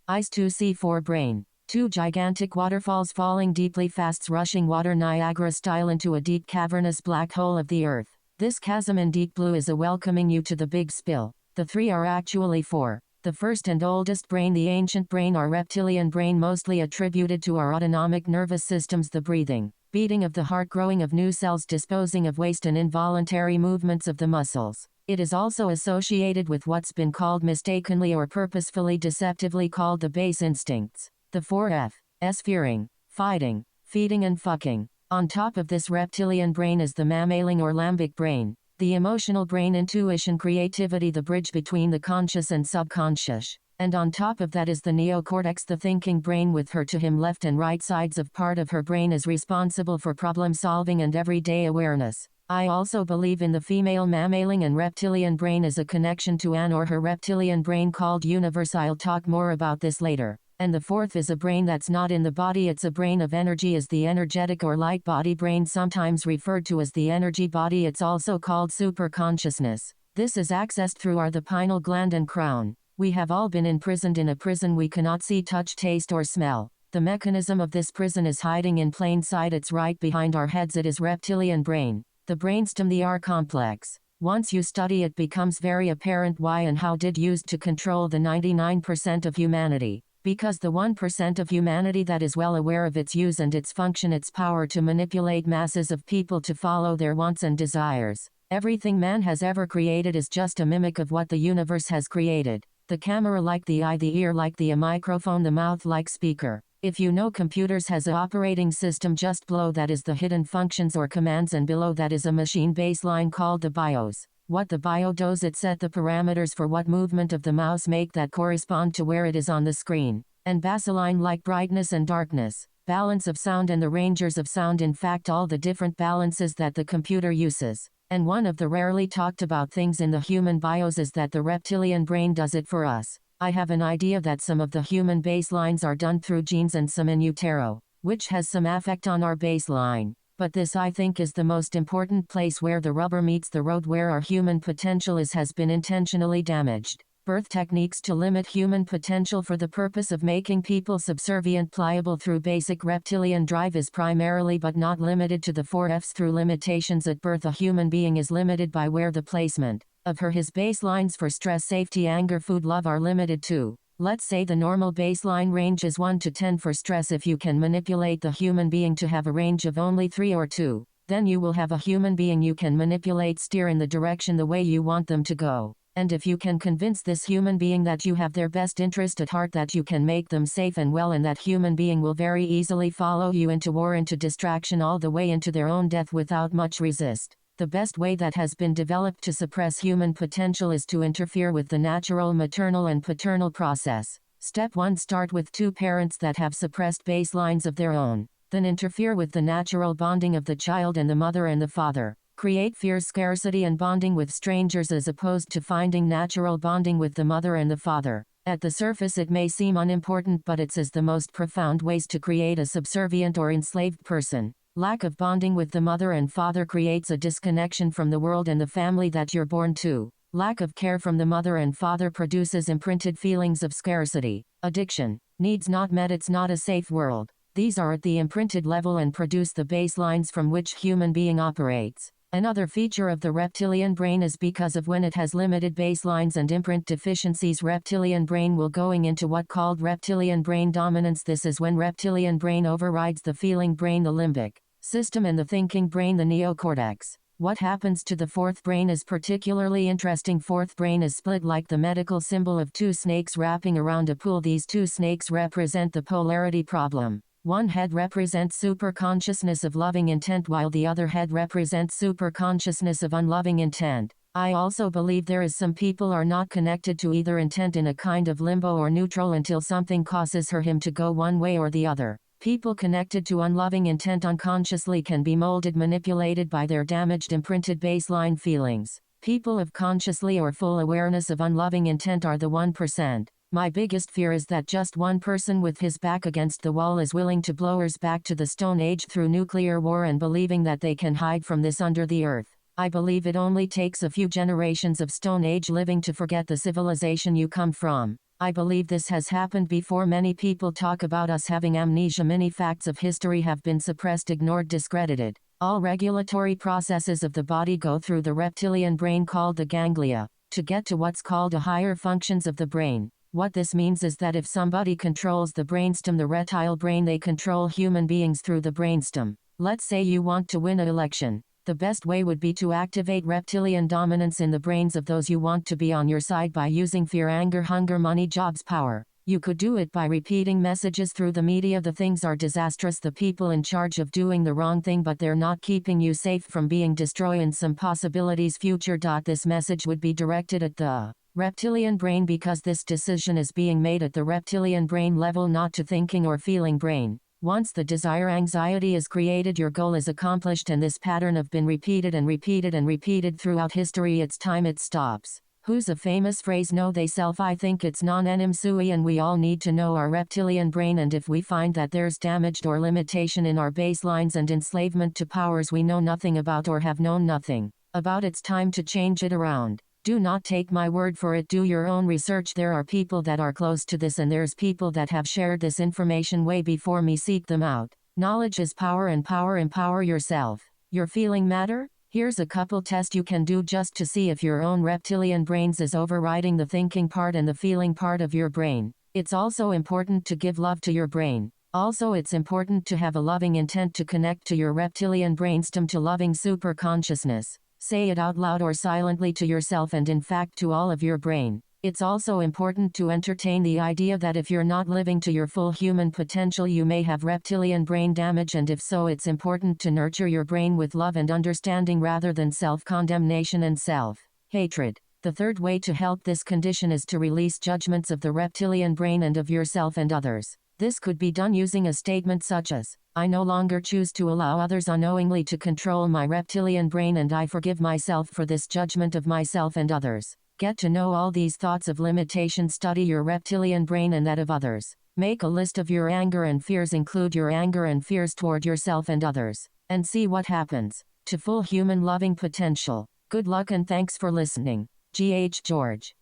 ICE-2C4 brain. Two gigantic waterfalls falling deeply fast, rushing water Niagara style into a deep cavernous black hole of the earth. This chasm in deep blue is a welcoming you to the big spill. The three are actually four. The first and oldest brain, the ancient brain, our reptilian brain, mostly attributed to our autonomic nervous systems, the breathing, beating of the heart, growing of new cells, disposing of waste, and involuntary movements of the muscles. It is also associated with what's been called mistakenly or purposefully deceptively called the base instincts. The 4F's: fearing, fighting, feeding and fucking. On top of this reptilian brain is the mammalian or limbic brain, the emotional brain, intuition, creativity, the bridge between the conscious and subconscious. And on top of that is the neocortex, the thinking brain, with her to him left and right sides of part of her brain is responsible for problem solving and everyday awareness. I also believe in the female mammalian and reptilian brain as a connection to an or her reptilian brain called universe. I'll talk more about this later. And the fourth is a brain that's not in the body, it's a brain of energy, is the energetic or light body brain, sometimes referred to as the energy body. It's also called superconsciousness. This is accessed through the pineal gland and crown. We have all been imprisoned in a prison we cannot see, touch, taste or smell. The mechanism of this prison is hiding in plain sight. It's right behind our heads. It is reptilian brain. The brainstem, the R complex. Once you study it becomes very apparent why and how did used to control the 99% of humanity. Because the 1% of humanity that is well aware of its use and its function, its power to manipulate masses of people to follow their wants and desires. Everything man has ever created is just a mimic of what the universe has created. The camera like the eye, the ear like the microphone, the mouth like speaker. If you know computers has a operating system, just below that is the hidden functions or commands, and below that is a machine baseline called the BIOS. What the BIOS does, it set the parameters for what movement of the mouse make that correspond to where it is on the screen. And baseline like brightness and darkness, balance of sound and the ranges of sound, in fact all the different balances that the computer uses. And one of the rarely talked about things in the human BIOS is that the reptilian brain does it for us. I have an idea that some of the human baselines are done through genes and some in utero, which has some effect on our baseline. But this, I think, is the most important place where the rubber meets the road, where our human potential has been intentionally damaged. Birth techniques to limit human potential for the purpose of making people subservient, pliable through basic reptilian drive is primarily but not limited to the 4Fs. Through limitations at birth, a human being is limited by where the placement of his baselines for stress, safety, anger, food, love are limited to. Let's say the normal baseline range is 1 to 10 for stress. If you can manipulate the human being to have a range of only 3 or 2, then you will have a human being you can manipulate, steer in the direction the way you want them to go. And if you can convince this human being that you have their best interest at heart, that you can make them safe and well, and that human being will very easily follow you into war, into distraction, all the way into their own death without much resist. The best way that has been developed to suppress human potential is to interfere with the natural maternal and paternal process. Step 1: start with two parents that have suppressed baselines of their own. Then interfere with the natural bonding of the child and the mother and the father. Create fear, scarcity and bonding with strangers as opposed to finding natural bonding with the mother and the father. At the surface it may seem unimportant, but it's the most profound ways to create a subservient or enslaved person. Lack of bonding with the mother and father creates a disconnection from the world and the family that you're born to. Lack of care from the mother and father produces imprinted feelings of scarcity, addiction, needs not met. It's not a safe world. These are at the imprinted level and produce the baselines from which human being operates. Another feature of the reptilian brain is because of when it has limited baselines and imprint deficiencies, reptilian brain will going into what called reptilian brain dominance. This is when reptilian brain overrides the feeling brain, the limbic system, and the thinking brain, the neocortex. What happens to the fourth brain is particularly interesting. Fourth brain is split like the medical symbol of two snakes wrapping around a pool. These two snakes represent the polarity problem. One head represents superconsciousness of loving intent, while the other head represents superconsciousness of unloving intent. I also believe there is some people are not connected to either intent, in a kind of limbo or neutral until something causes him to go one way or the other. People connected to unloving intent unconsciously can be molded, manipulated by their damaged imprinted baseline feelings. People of consciously or full awareness of unloving intent are the 1%. My biggest fear is that just one person with his back against the wall is willing to blow us back to the Stone Age through nuclear war, and believing that they can hide from this under the earth. I believe it only takes a few generations of Stone Age living to forget the civilization you come from. I believe this has happened before. Many people talk about us having amnesia. Many facts of history have been suppressed, ignored, discredited. All regulatory processes of the body go through the reptilian brain called the ganglia, to get to what's called the higher functions of the brain. What this means is that if somebody controls the brainstem, the reptile brain, they control human beings through the brainstem. Let's say you want to win an election. The best way would be to activate reptilian dominance in the brains of those you want to be on your side by using fear, anger, hunger, money, jobs, power. You could do it by repeating messages through the media. The things are disastrous, the people in charge of doing the wrong thing, but they're not keeping you safe from being destroyed. And some possibilities future. This message would be directed at the reptilian brain because this decision is being made at the reptilian brain level, not to thinking or feeling brain. Once the desire anxiety is created, your goal is accomplished, and this pattern have been repeated and repeated and repeated throughout history. It's time it stops. Who's a famous phrase? Know they self. I think it's non enim sui, and we all need to know our reptilian brain, and if we find that there's damaged or limitation in our baselines and enslavement to powers we know nothing about or have known nothing about, it's time to change it around. Do not take my word for it. Do your own research. There are people that are close to this, and there's people that have shared this information way before me. Seek them out. Knowledge is power, and power. Empower yourself. Your feeling matter? Here's a couple tests you can do just to see if your own reptilian brains is overriding the thinking part and the feeling part of your brain. It's also important to give love to your brain. Also, it's important to have a loving intent to connect to your reptilian brainstem, to loving super consciousness. Say it out loud or silently to yourself, and in fact to all of your brain. It's also important to entertain the idea that if you're not living to your full human potential, you may have reptilian brain damage, and if so, it's important to nurture your brain with love and understanding rather than self-condemnation and self-hatred. The third way to help this condition is to release judgments of the reptilian brain and of yourself and others. This could be done using a statement such as, I no longer choose to allow others unknowingly to control my reptilian brain, and I forgive myself for this judgment of myself and others. Get to know all these thoughts of limitation. Study your reptilian brain and that of others. Make a list of your anger and fears. Include your anger and fears toward yourself and others, and see what happens. To full human loving potential. Good luck and thanks for listening. G.H. George.